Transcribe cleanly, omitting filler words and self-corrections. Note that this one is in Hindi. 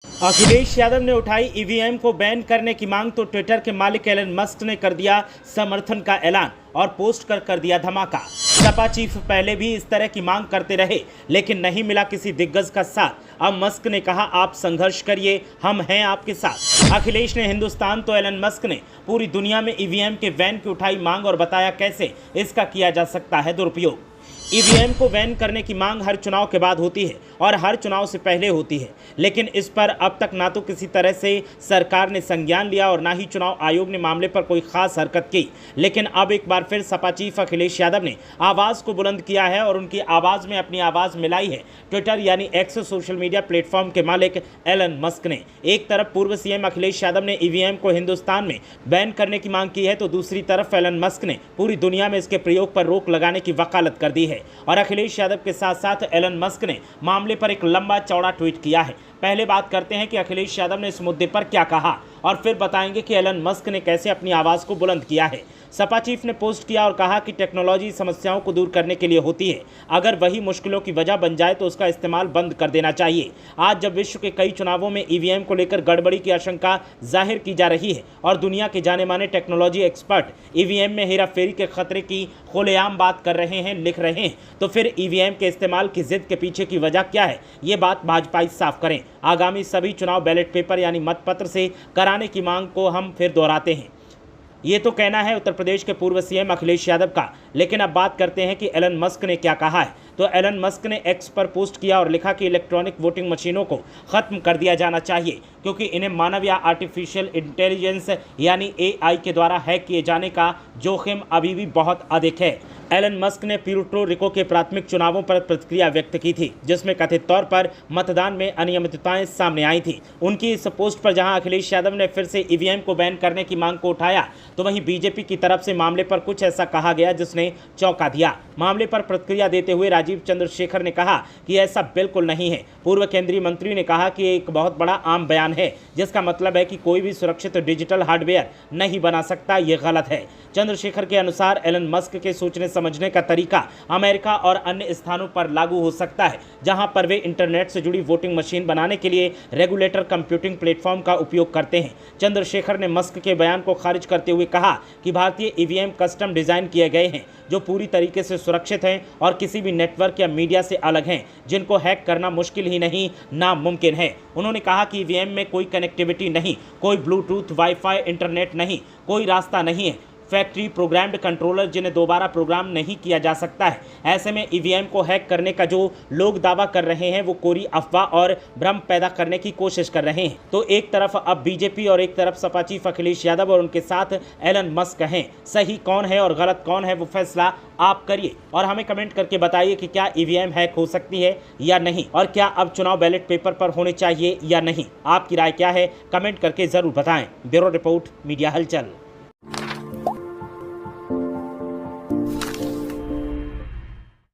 अखिलेश यादव ने उठाई ईवीएम को बैन करने की मांग तो ट्विटर के मालिक एलन मस्क ने कर दिया समर्थन का ऐलान और पोस्ट कर दिया धमाका। सपा चीफ पहले भी इस तरह की मांग करते रहे लेकिन नहीं मिला किसी दिग्गज का साथ। अब मस्क ने कहा आप संघर्ष करिए, हम हैं आपके साथ। अखिलेश ने हिंदुस्तान तो एलन मस्क ने पूरी दुनिया में ईवीएम के बैन की उठाई मांग और बताया कैसे इसका किया जा सकता है दुरुपयोग। ईवीएम को बैन करने की मांग हर चुनाव के बाद होती है और हर चुनाव से पहले होती है, लेकिन इस पर अब तक ना तो किसी तरह से सरकार ने संज्ञान लिया और ना ही चुनाव आयोग ने मामले पर कोई खास हरकत की। लेकिन अब एक बार फिर सपा चीफ अखिलेश यादव ने आवाज़ को बुलंद किया है और उनकी आवाज़ में अपनी आवाज़ मिलाई है ट्विटर यानी एक्स सोशल मीडिया प्लेटफॉर्म के मालिक एलन मस्क ने। एक तरफ पूर्व सीएम अखिलेश यादव ने ईवीएम को हिंदुस्तान में बैन करने की मांग की है तो दूसरी तरफ एलन मस्क ने पूरी दुनिया में इसके प्रयोग पर रोक लगाने की वकालत कर दी है। और अखिलेश यादव के साथ साथ एलन मस्क ने मामले पर एक लंबा चौड़ा ट्वीट किया है। पहले बात करते हैं कि अखिलेश यादव ने इस मुद्दे पर क्या कहा और फिर बताएंगे कि एलन मस्क ने कैसे अपनी आवाज़ को बुलंद किया है। सपा चीफ ने पोस्ट किया और कहा कि टेक्नोलॉजी समस्याओं को दूर करने के लिए होती है, अगर वही मुश्किलों की वजह बन जाए तो उसका इस्तेमाल बंद कर देना चाहिए। आज जब विश्व के कई चुनावों में ईवीएम को लेकर गड़बड़ी की आशंका जाहिर की जा रही है और दुनिया के जाने माने टेक्नोलॉजी एक्सपर्ट ईवीएम में हेराफेरी के खतरे की खुलेआम बात कर रहे हैं, लिख रहे हैं, तो फिर ईवीएम के इस्तेमाल की जिद के पीछे की वजह क्या है, ये बात भाजपा साफ करें। आगामी सभी चुनाव बैलेट पेपर यानी मतपत्र से कराने की मांग को हम फिर दोहराते हैं। ये तो कहना है उत्तर प्रदेश के पूर्व सीएम अखिलेश यादव का, लेकिन अब बात करते हैं कि एलन मस्क ने क्या कहा है। तो एलन मस्क ने एक्स पर पोस्ट किया और लिखा कि इलेक्ट्रॉनिक वोटिंग मशीनों को खत्म कर दिया जाना चाहिए क्योंकि इन्हें मानव या आर्टिफिशियल इंटेलिजेंस यानी एआई के द्वारा हैक किए जाने का जोखिम अभी भी बहुत अधिक है। एलन मस्क ने प्यूर्टो रिको के प्राथमिक चुनावों पर प्रतिक्रिया व्यक्त की थी जिसमें कथित तौर पर मतदान में अनियमितताएं सामने आई थी। उनकी इस पोस्ट पर जहां अखिलेश यादव ने फिर से ईवीएम को बैन करने की मांग को उठाया तो वहीं बीजेपी की तरफ से मामले पर कुछ ऐसा कहा गया जिसने चौंका दिया। मामले पर प्रतिक्रिया देते हुए राजीव चंद्रशेखर ने कहा कि ऐसा बिल्कुल नहीं है। पूर्व केंद्रीय मंत्री ने कहा कि एक बहुत बड़ा आम बयान है जिसका मतलब है कि कोई भी सुरक्षित डिजिटल हार्डवेयर नहीं बना सकता, ये गलत है। चंद्रशेखर के अनुसार एलन मस्क के सोचने समझने का तरीका अमेरिका और अन्य स्थानों पर लागू हो सकता है जहां पर वे इंटरनेट से जुड़ी वोटिंग मशीन बनाने के लिए रेगुलेटर कंप्यूटिंग प्लेटफॉर्म का उपयोग करते हैं। चंद्रशेखर ने मस्क के बयान को खारिज करते हुए कहा कि भारतीय ईवीएम कस्टम डिजाइन किए गए हैं जो पूरी तरीके से सुरक्षित हैं और किसी भी नेटवर्क या मीडिया से अलग हैं जिनको हैक करना मुश्किल ही नहीं नामुमकिन है। उन्होंने कहा कि ईवीएम में कोई कनेक्टिविटी नहीं, कोई ब्लूटूथ, वाईफाई, इंटरनेट नहीं, कोई रास्ता नहीं है, फैक्ट्री प्रोग्राम्ड कंट्रोलर जिन्हें दोबारा प्रोग्राम नहीं किया जा सकता है। ऐसे में ईवीएम को हैक करने का जो लोग दावा कर रहे हैं वो कोरी अफवाह और भ्रम पैदा करने की कोशिश कर रहे हैं। तो एक तरफ अब बीजेपी और एक तरफ सपा चीफ अखिलेश यादव और उनके साथ एलन मस्क हैं। सही कौन है और गलत कौन है वो फैसला आप करिए और हमें कमेंट करके बताइए कि क्या ईवीएम हैक हो सकती है या नहीं और क्या अब चुनाव बैलेट पेपर पर होने चाहिए या नहीं। आपकी राय क्या है, कमेंट करके जरूर बताएं। ब्यूरो रिपोर्ट, मीडिया हलचल।